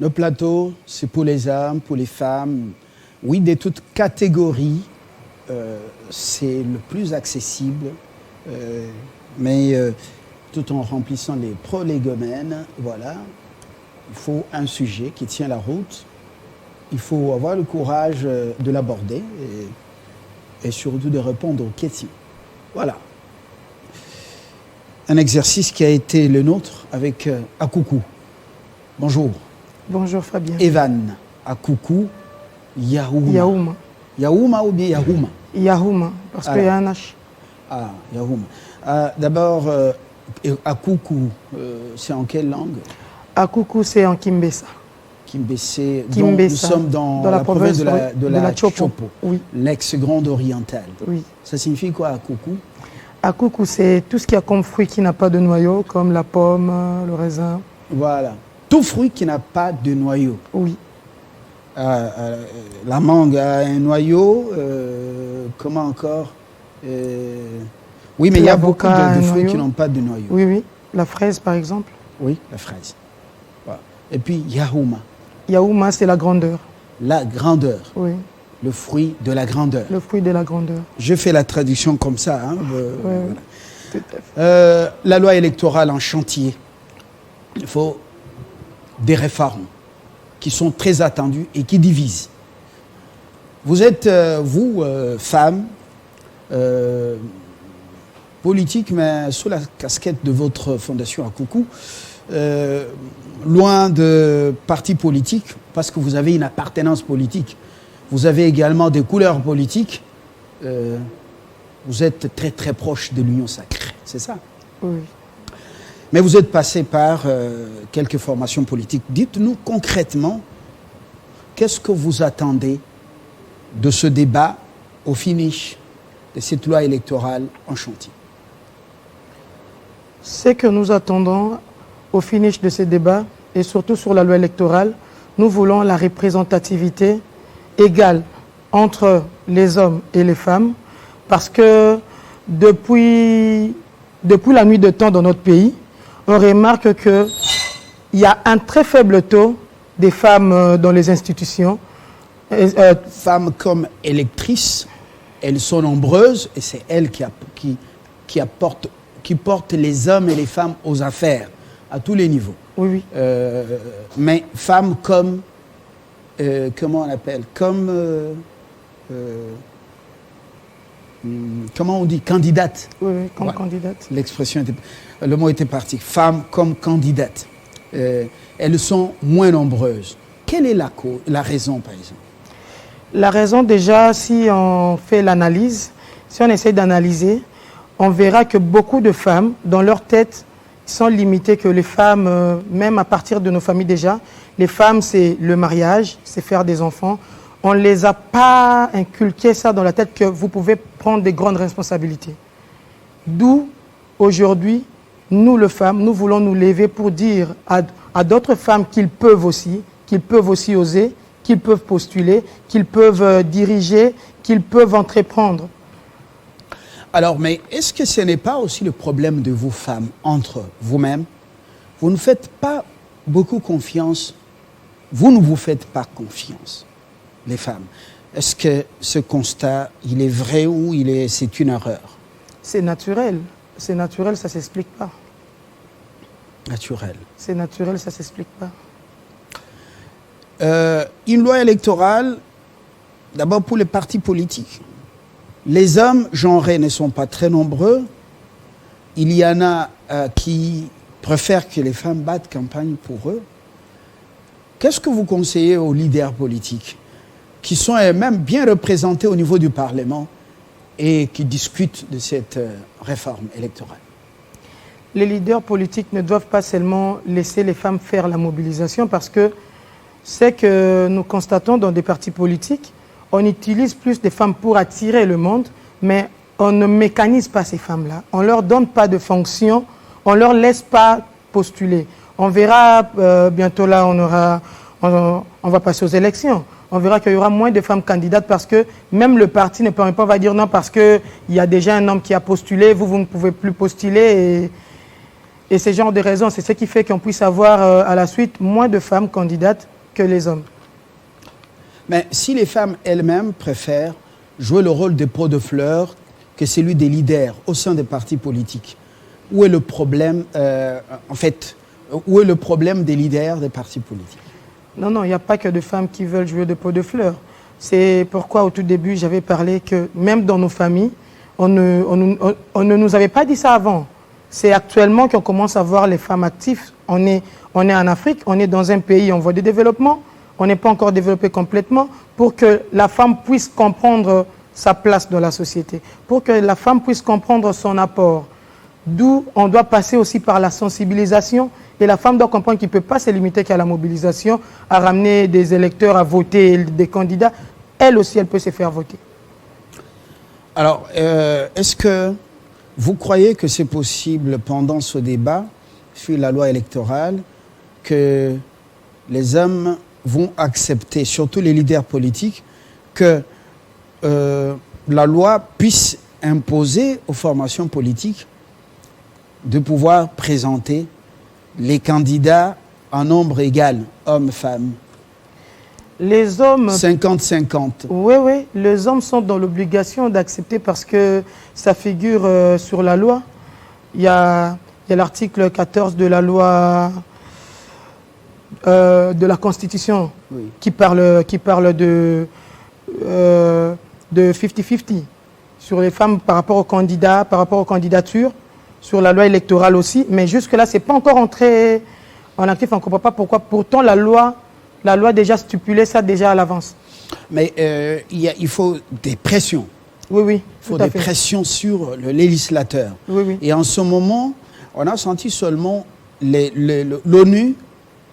Nos plateaux, c'est pour les hommes, pour les femmes. Oui, de toutes catégories, c'est le plus accessible. Mais tout en remplissant les prolégomènes, voilà, il faut un sujet qui tient la route. Il faut avoir le courage de l'aborder et surtout de répondre aux questions. Voilà. Un exercice qui a été le nôtre avec Akoukou. Bonjour. Bonjour Fabien. Evan Akoukou Yahouma. Yahouma. Yahouma ou bien Yahouma? Yahouma, parce qu'il y a un H. Ah, Yahouma. D'abord, Akoukou, c'est en quelle langue? Akoukou, c'est en Kimbesa. Kimbesa. Kimbesa. Nous sommes dans la province de la Chopo, oui. L'ex-Grande Orientale. Oui. Ça signifie quoi, Akoukou? Akoukou, c'est tout ce qu'il y a comme fruit qui n'a pas de noyau, comme la pomme, le raisin. Voilà. Tout fruit qui n'a pas de noyau. Oui. La mangue a un noyau. Comment encore? Oui, mais il y a beaucoup de fruits qui n'ont pas de noyau. Oui, oui. La fraise, par exemple. Oui, la fraise. Voilà. Et puis, Yahouma. Yahouma, c'est la grandeur. La grandeur. Oui. Le fruit de la grandeur. Le fruit de la grandeur. Je fais la traduction comme ça. Hein, voilà. Tout à fait. La loi électorale en chantier. Il faut des réformes qui sont très attendues et qui divisent. Vous êtes, vous, femme, politique, mais sous la casquette de votre fondation Akoukou, loin de partis politiques, parce que vous avez une appartenance politique. Vous avez également des couleurs politiques. Vous êtes très très proche de l'union sacrée, c'est ça? Oui. Mais vous êtes passé par quelques formations politiques. Dites-nous concrètement, qu'est-ce que vous attendez de ce débat au finish de cette loi électorale en chantier? Ce que nous attendons au finish de ce débat, et surtout sur la loi électorale, nous voulons la représentativité égale entre les hommes et les femmes, parce que depuis la nuit de temps dans notre pays, on remarque qu'il y a un très faible taux des femmes dans les institutions. Femmes comme électrices, elles sont nombreuses et c'est elles qui portent les hommes et les femmes aux affaires à tous les niveaux. Oui, oui. Mais femmes comme, comment on appelle, comme, comment on dit, candidate. Oui, oui, comme candidate. L'expression était, le mot était parti. Femmes comme candidates. Elles sont moins nombreuses. Quelle est la raison, par exemple? La raison, déjà, si on fait l'analyse, si on essaie d'analyser, on verra que beaucoup de femmes, dans leur tête, sont limitées, que les femmes, même à partir de nos familles déjà, les femmes, c'est le mariage, c'est faire des enfants. On ne les a pas inculqué ça dans la tête que vous pouvez prendre des grandes responsabilités. D'où, aujourd'hui, nous, les femmes, nous voulons nous lever pour dire à d'autres femmes qu'ils peuvent aussi oser, qu'ils peuvent postuler, qu'ils peuvent diriger, qu'ils peuvent entreprendre. Alors, mais est-ce que ce n'est pas aussi le problème de vous femmes, entre vous-mêmes? Vous ne faites pas beaucoup confiance, vous ne vous faites pas confiance, les femmes. Est-ce que ce constat, il est vrai ou c'est une erreur? C'est naturel, ça ne s'explique pas. Naturel. C'est naturel, ça ne s'explique pas. Une loi électorale, d'abord pour les partis politiques. Les hommes genrés ne sont pas très nombreux. Il y en a qui préfèrent que les femmes battent campagne pour eux. Qu'est-ce que vous conseillez aux leaders politiques qui sont eux-mêmes bien représentés au niveau du Parlement et qui discutent de cette réforme électorale? Les leaders politiques ne doivent pas seulement laisser les femmes faire la mobilisation, parce que c'est que nous constatons dans des partis politiques, on utilise plus des femmes pour attirer le monde, mais on ne mécanise pas ces femmes-là. On ne leur donne pas de fonction, on ne leur laisse pas postuler. On verra bientôt là, on va passer aux élections. On verra qu'il y aura moins de femmes candidates parce que même le parti ne permet pas, on va dire non parce qu'il y a déjà un homme qui a postulé, vous ne pouvez plus postuler. Et ce genre de raisons, c'est ce qui fait qu'on puisse avoir à la suite moins de femmes candidates que les hommes. Mais si les femmes elles-mêmes préfèrent jouer le rôle des pots de fleurs que celui des leaders au sein des partis politiques, où est le problème, en fait, où est le problème des leaders des partis politiques? Non, il n'y a pas que de femmes qui veulent jouer de pots de fleurs. C'est pourquoi au tout début, j'avais parlé que même dans nos familles, on ne nous avait pas dit ça avant. C'est actuellement qu'on commence à voir les femmes actives. On est en Afrique, on est dans un pays en voie de développement, on n'est pas encore développé complètement, pour que la femme puisse comprendre sa place dans la société, pour que la femme puisse comprendre son apport. D'où on doit passer aussi par la sensibilisation, et la femme doit comprendre qu'il ne peut pas se limiter qu'à la mobilisation, à ramener des électeurs à voter des candidats. Elle aussi, elle peut se faire voter. Alors, est-ce que vous croyez que c'est possible pendant ce débat sur la loi électorale que les hommes vont accepter, surtout les leaders politiques, que la loi puisse imposer aux formations politiques de pouvoir présenter les candidats en nombre égal, hommes-femmes? Les hommes... 50-50. Oui, les hommes sont dans l'obligation d'accepter parce que ça figure sur la loi. Il y a l'article 14 de la loi de la Constitution, oui, qui parle de 50-50 sur les femmes par rapport aux candidats, par rapport aux candidatures, sur la loi électorale aussi. Mais jusque-là, ce n'est pas encore entré en actif. On ne comprend pas pourquoi. Pourtant, la loi déjà stipulait ça déjà à l'avance. Mais il faut des pressions. Oui. Il faut des pressions sur le législateur. Oui. Et en ce moment, on a senti seulement l'ONU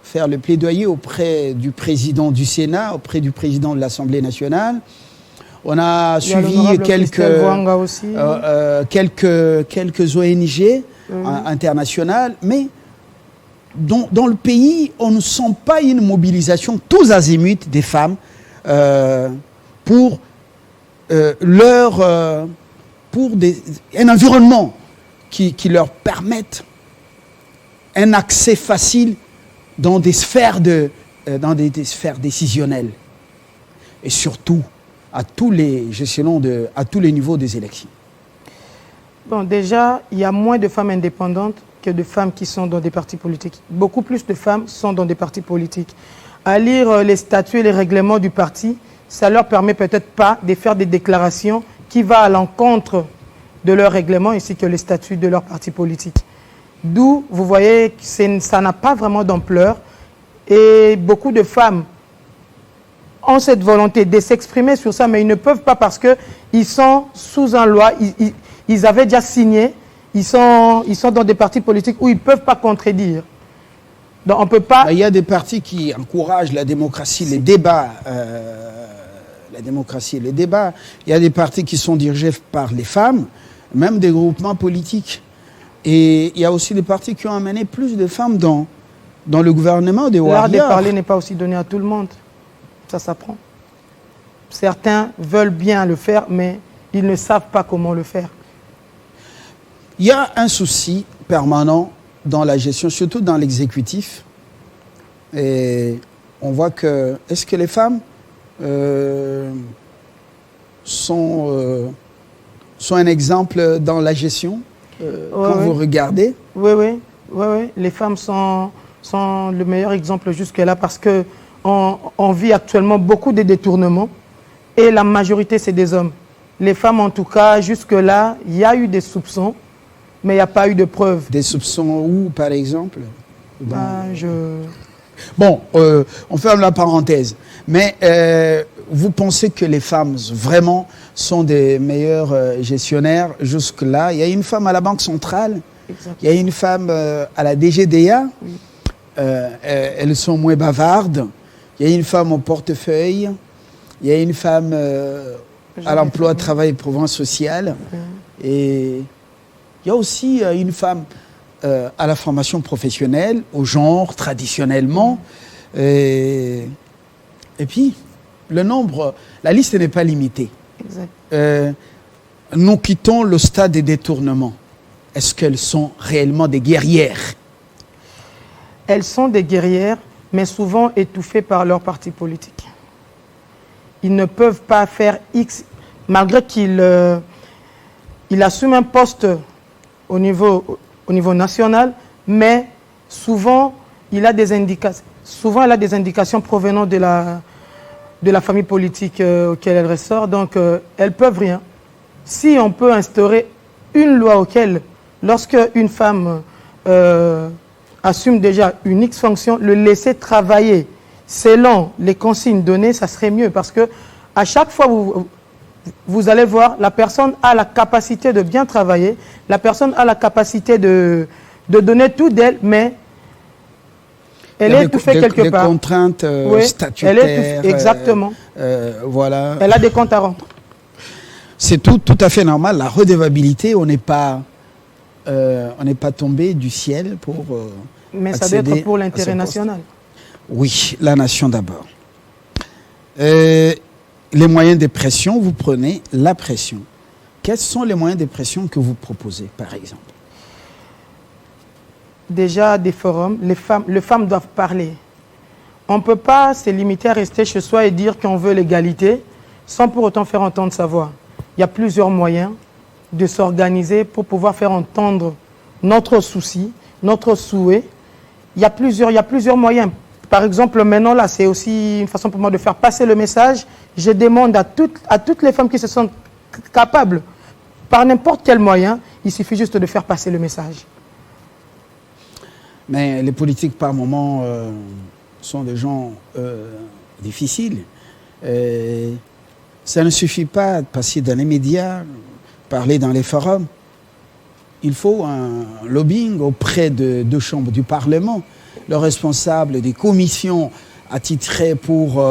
faire le plaidoyer auprès du président du Sénat, auprès du président de l'Assemblée nationale. On a suivi quelques ONG internationales, mais dans le pays, on ne sent pas une mobilisation tous azimuts des femmes pour un environnement qui leur permette un accès facile dans des sphères décisionnelles et surtout à tous les niveaux des élections. Bon, déjà, il y a moins de femmes indépendantes que de femmes qui sont dans des partis politiques. Beaucoup plus de femmes sont dans des partis politiques. À lire les statuts et les règlements du parti, ça ne leur permet peut-être pas de faire des déclarations qui vont à l'encontre de leurs règlements ainsi que les statuts de leur parti politique. D'où, vous voyez, ça n'a pas vraiment d'ampleur. Et beaucoup de femmes ont cette volonté de s'exprimer sur ça, mais ils ne peuvent pas parce qu'ils sont sous une loi, ils avaient déjà signé, ils sont dans des partis politiques où ils ne peuvent pas contredire. Donc on peut pas... Il y a des partis qui encouragent la démocratie, les débats. Il y a des partis qui sont dirigés par les femmes, même des groupements politiques. Et il y a aussi des partis qui ont amené plus de femmes dans le gouvernement des warriors. L'art de parler n'est pas aussi donné à tout le monde. Ça s'apprend. Certains veulent bien le faire, mais ils ne savent pas comment le faire. Il y a un souci permanent dans la gestion, surtout dans l'exécutif. Et on voit que... Est-ce que les femmes sont un exemple dans la gestion quand vous regardez? Oui. Les femmes sont le meilleur exemple jusque-là parce qu'on vit actuellement beaucoup de détournements et la majorité, c'est des hommes. Les femmes, en tout cas, jusque-là, il y a eu des soupçons, mais il n'y a pas eu de preuves. Des soupçons où, par exemple? Bon, on ferme la parenthèse. Mais vous pensez que les femmes, vraiment, sont des meilleurs gestionnaires jusque-là? Il y a une femme à la Banque centrale, exactement. Il y a une femme à la DGDA. Oui. Elles sont moins bavardes. Il y a une femme au portefeuille. Il y a une femme à l'emploi, travail et province sociale. Et il y a aussi une femme à la formation professionnelle, au genre, traditionnellement. Et puis, la liste n'est pas limitée. Exact. Nous quittons le stade des détournements. Est-ce qu'elles sont réellement des guerrières? Elles sont des guerrières, mais souvent étouffés par leur parti politique. Ils ne peuvent pas faire X, malgré qu'il assume un poste au niveau national, mais souvent il a des indications provenant de la famille politique auquel elle ressort, donc elles peuvent rien. Si on peut instaurer une loi auquel, lorsque une femme assume déjà une X fonction, le laisser travailler selon les consignes données, ça serait mieux, parce que à chaque fois vous allez voir, la personne a la capacité de bien travailler, la personne a la capacité de donner tout d'elle, mais elle est étouffée quelque part. Des contraintes statutaires. Elle est étouffée, exactement. Voilà. Elle a des comptes à rendre. C'est tout à fait normal. La redevabilité, on n'est pas tombé du ciel pour mais ça doit être pour l'intérêt national. Oui, la nation d'abord. Les moyens de pression, vous prenez la pression. Quels sont les moyens de pression que vous proposez, par exemple? Déjà, des forums, les femmes doivent parler. On ne peut pas se limiter à rester chez soi et dire qu'on veut l'égalité sans pour autant faire entendre sa voix. Il y a plusieurs moyens de s'organiser pour pouvoir faire entendre notre souci, notre souhait. Il y a plusieurs moyens. Par exemple, maintenant, là, c'est aussi une façon pour moi de faire passer le message. Je demande à toutes les femmes qui se sentent capables, par n'importe quel moyen, il suffit juste de faire passer le message. Mais les politiques, par moments, sont des gens difficiles. Ça ne suffit pas de passer dans les médias, parler dans les forums. Il faut un lobbying auprès de deux chambres du Parlement. Le responsable des commissions attitrées pour,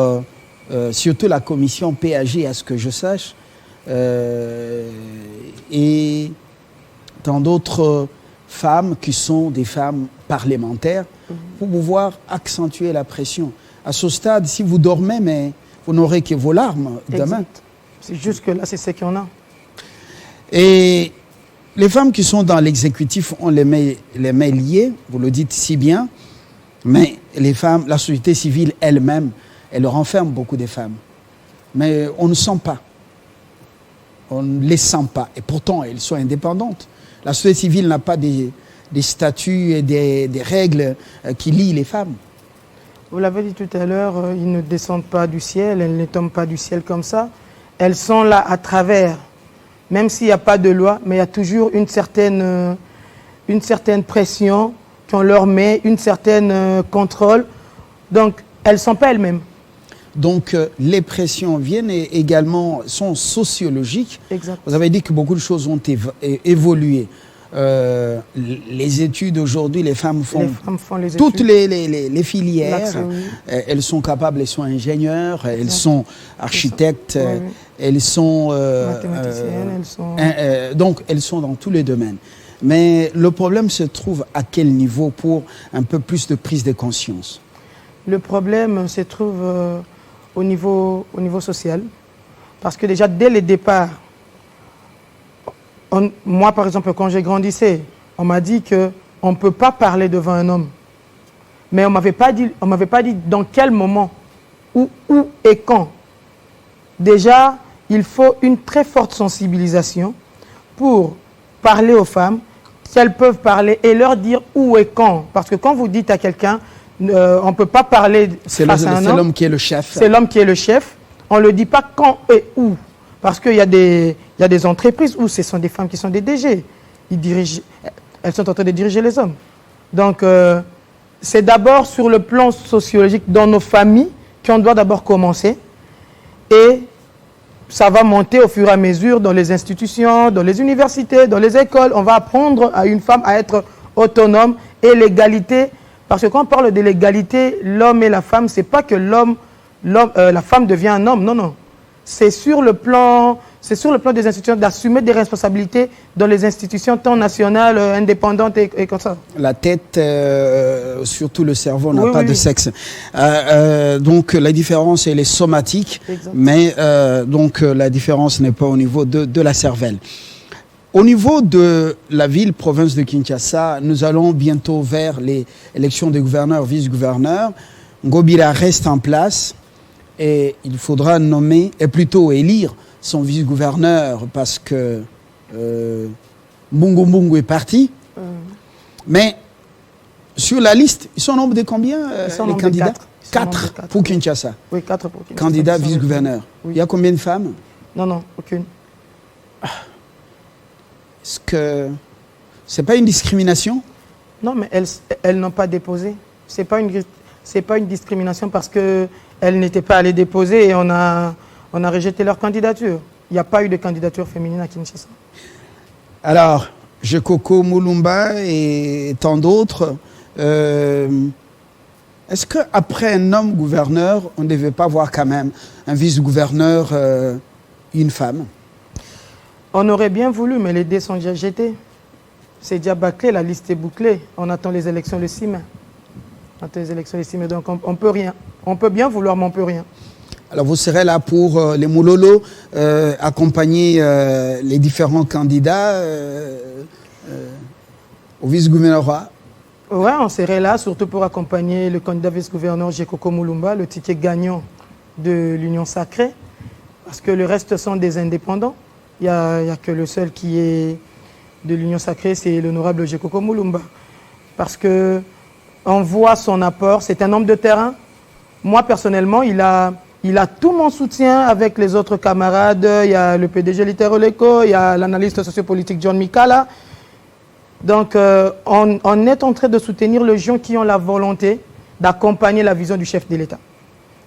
surtout la commission PAG, à ce que je sache, et tant d'autres femmes qui sont des femmes parlementaires pour pouvoir accentuer la pression. À ce stade, si vous dormez, mais vous n'aurez que vos larmes demain. C'est juste que là, c'est ce qu'on a. Et les femmes qui sont dans l'exécutif ont les mains liées, vous le dites si bien, mais les femmes, la société civile elle-même, elle renferme beaucoup de femmes. Mais on ne sent pas. On ne les sent pas. Et pourtant, elles sont indépendantes. La société civile n'a pas des statuts et des règles qui lient les femmes. Vous l'avez dit tout à l'heure, ils ne descendent pas du ciel, elles ne tombent pas du ciel comme ça. Elles sont là à travers, même s'il n'y a pas de loi, mais il y a toujours une certaine pression qu'on leur met, une certaine contrôle. Donc, elles ne sont pas elles-mêmes. Donc, les pressions viennent également, sont sociologiques. Exact. Vous avez dit que beaucoup de choses ont évolué. Les études aujourd'hui, les femmes font toutes les filières. Oui. Elles sont capables, elles sont ingénieures, exact. Elles sont architectes, oui. Elles sont mathématiciennes, donc elles sont dans tous les domaines. Mais le problème se trouve à quel niveau pour un peu plus de prise de conscience? Le problème se trouve au niveau social, parce que déjà dès le départ, moi, par exemple, quand j'ai grandissé, on m'a dit qu'on ne peut pas parler devant un homme. Mais on ne m'avait pas dit dans quel moment, où et quand. Déjà, il faut une très forte sensibilisation pour parler aux femmes, qu'elles peuvent parler et leur dire où et quand. Parce que quand vous dites à quelqu'un, on ne peut pas parler face à un homme. C'est l'homme qui est le chef. C'est l'homme qui est le chef. On ne le dit pas quand et où. Parce qu'il y a des entreprises où ce sont des femmes qui sont des DG. Elles sont en train de diriger les hommes. Donc, c'est d'abord sur le plan sociologique dans nos familles qu'on doit d'abord commencer. Et ça va monter au fur et à mesure dans les institutions, dans les universités, dans les écoles. On va apprendre à une femme à être autonome et l'égalité. Parce que quand on parle de l'égalité, l'homme et la femme, ce n'est pas que la femme devient un homme. Non, non. C'est sur le plan des institutions d'assumer des responsabilités dans les institutions tant nationales, indépendantes et comme ça. La tête, surtout le cerveau, n'a pas de sexe. Donc la différence, elle est somatique, exact. Mais donc la différence n'est pas au niveau de la cervelle. Au niveau de la ville-province de Kinshasa, nous allons bientôt vers les élections des gouverneurs, vice-gouverneurs. Ngobila reste en place et il faudra nommer, et plutôt élire son vice-gouverneur parce que Mbungu Mbungu est parti. Mais sur la liste, ils sont au nombre de combien les candidats? 4 pour Kinshasa. Oui, 4 pour Kinshasa. Candidat vice-gouverneur. Oui. Il y a combien de femmes? Non, aucune. Est-ce que c'est pas une discrimination? Non, mais elles n'ont pas déposé. C'est pas une discrimination parce qu'elles n'étaient pas allées déposer et on a rejeté leur candidature. Il n'y a pas eu de candidature féminine à Kinshasa. Alors, Jekoko Mulumba et tant d'autres, est-ce qu'après un homme gouverneur, on ne devait pas voir quand même un vice-gouverneur, une femme? On aurait bien voulu, mais les dés sont déjà jetés. C'est déjà bâclé, la liste est bouclée. On attend les élections le 6 mai. On attend les élections le 6 mai, donc on peut rien. On peut bien vouloir, mais on peut rien. Alors vous serez là pour les Moulolo, accompagner les différents candidats au vice-gouvernorat? Ouais, on serait là, surtout pour accompagner le candidat vice-gouverneur Jekoko Mulumba, le ticket gagnant de l'Union Sacrée, parce que le reste sont des indépendants. Il n'y a que le seul qui est de l'Union Sacrée, c'est l'honorable Jekoko Mulumba. Parce qu'on voit son apport, c'est un homme de terrain. Moi, personnellement, il a tout mon soutien avec les autres camarades. Il y a le PDG Littéro Leko, il y a l'analyste sociopolitique John Mikala. Donc, on est en train de soutenir les gens qui ont la volonté d'accompagner la vision du chef de l'État.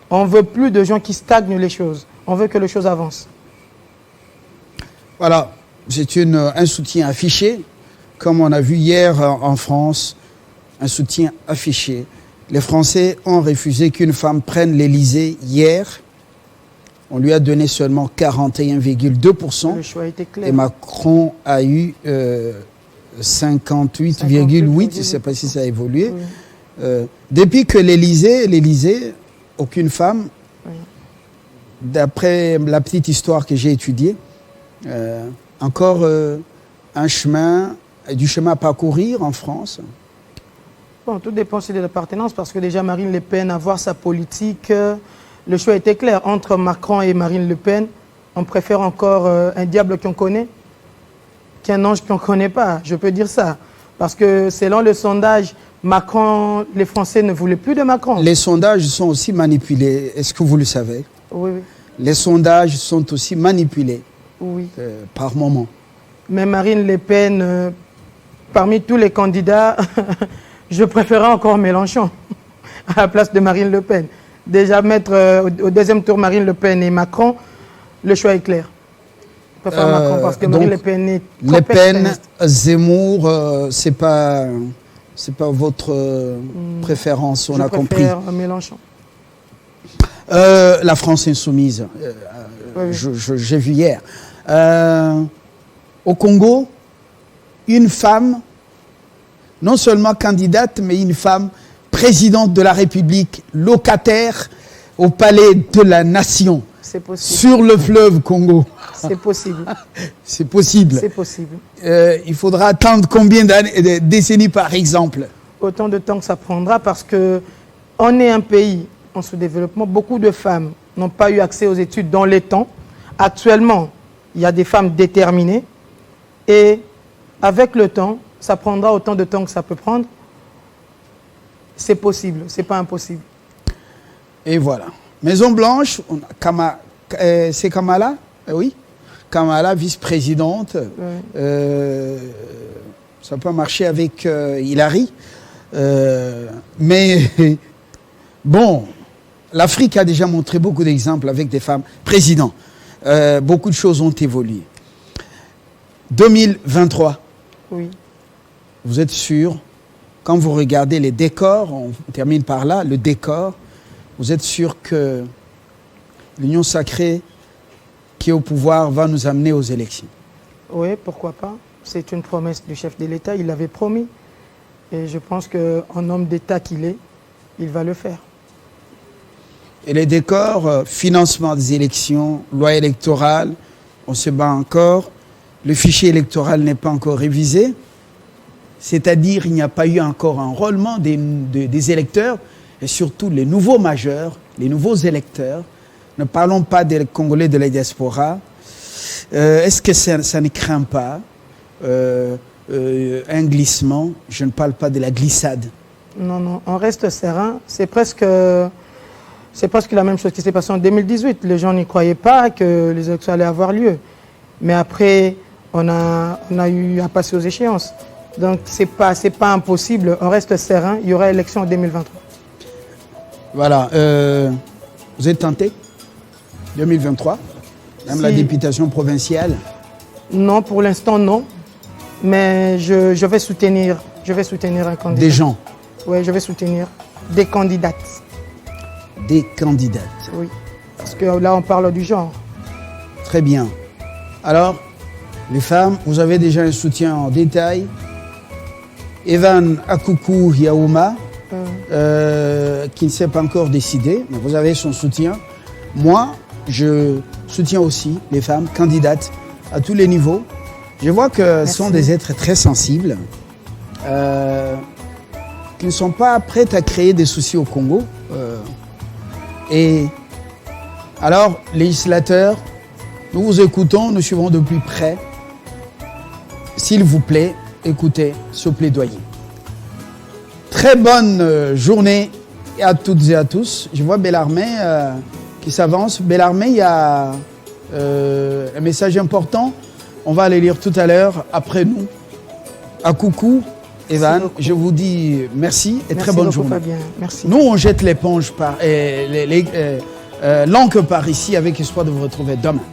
On ne veut plus de gens qui stagnent les choses. On veut que les choses avancent. Voilà, c'est un soutien affiché, comme on a vu hier en France, un soutien affiché. Les Français ont refusé qu'une femme prenne l'Élysée hier. On lui a donné seulement 41,2%. Le choix a été clair. Et Macron a eu 58,8%. Je ne sais pas si ça a évolué. Oui. Depuis que l'Élysée, aucune femme, oui. D'après la petite histoire que j'ai étudiée, encore du chemin à parcourir en France. Bon, tout dépend aussi de l'appartenance, parce que déjà Marine Le Pen, avoir sa politique, le choix était clair. Entre Macron et Marine Le Pen, on préfère encore un diable qu'on connaît qu'un ange qu'on ne connaît pas, je peux dire ça. Parce que selon le sondage, Macron, les Français ne voulaient plus de Macron. Les sondages sont aussi manipulés, est-ce que vous le savez? Oui. Les sondages sont aussi manipulés par moment. Mais Marine Le Pen, parmi tous les candidats, je préférais encore Mélenchon à la place de Marine Le Pen. Déjà mettre au deuxième tour Marine Le Pen et Macron, le choix est clair. On peut faire Macron parce que Marine Le Pen est trop Le Pen, Zemmour, c'est pas votre préférence, on a compris. Je préfère Mélenchon. La France insoumise, j'ai vu hier. Au Congo, une femme, non seulement candidate, mais une femme présidente de la République, locataire au palais de la Nation, sur le fleuve Congo. C'est possible. C'est possible. C'est possible. Il faudra attendre combien de décennies, par exemple? Autant de temps que ça prendra, parce qu'on est un pays en sous-développement. Beaucoup de femmes n'ont pas eu accès aux études dans les temps. Actuellement, il y a des femmes déterminées. Et avec le temps, ça prendra autant de temps que ça peut prendre. C'est possible, c'est pas impossible. Et voilà. Maison Blanche, c'est Kamala, oui. Kamala, vice-présidente. Oui. Ça peut marcher avec Hillary. Mais bon, l'Afrique a déjà montré beaucoup d'exemples avec des femmes présidents. Beaucoup de choses ont évolué. 2023. Oui. Vous êtes sûr, quand vous regardez les décors, on termine par là, le décor, vous êtes sûr que l'Union Sacrée qui est au pouvoir va nous amener aux élections? Oui, pourquoi pas. C'est une promesse du chef de l'État, il l'avait promis. Et je pense qu'en homme d'État qu'il est, il va le faire. Et les décors, financement des élections, loi électorale, on se bat encore. Le fichier électoral n'est pas encore révisé. C'est-à-dire qu'il n'y a pas eu encore un enrôlement des électeurs. et surtout les nouveaux majeurs, les nouveaux électeurs, ne parlons pas des Congolais de la diaspora, est-ce que ça ne craint pas un glissement? Je ne parle pas de la glissade. Non, non, on reste serein. C'est presque la même chose qui s'est passée en 2018. Les gens n'y croyaient pas que les élections allaient avoir lieu. Mais après, on a eu à passer aux échéances. Donc, c'est pas impossible. On reste serein. Il y aura élection en 2023. Voilà. Vous êtes tenté 2023? Même la députation provinciale? Non, pour l'instant, non. Mais je vais soutenir un candidat. Des gens? Oui, je vais soutenir des candidates. Des candidates? Oui, parce que là, on parle du genre. Très bien. Alors, les femmes, vous avez déjà un soutien en détail. Evan Akuku Yaouma, qui ne s'est pas encore décidé, mais vous avez son soutien. Moi, je soutiens aussi les femmes candidates à tous les niveaux. Je vois que ce sont des êtres très sensibles, qui ne sont pas prêts à créer des soucis au Congo. Et alors, législateurs, nous vous écoutons, nous suivons de plus près. S'il vous plaît, écoutez ce plaidoyer. Très bonne journée à toutes et à tous. Je vois Bellarmé qui s'avance. Bellarmé, il y a un message important. On va aller lire tout à l'heure, après nous. À coucou, Evan, je vous dis merci et très bonne journée. Fabien. Merci. Nous, on jette l'éponge l'encre par ici avec espoir de vous retrouver demain.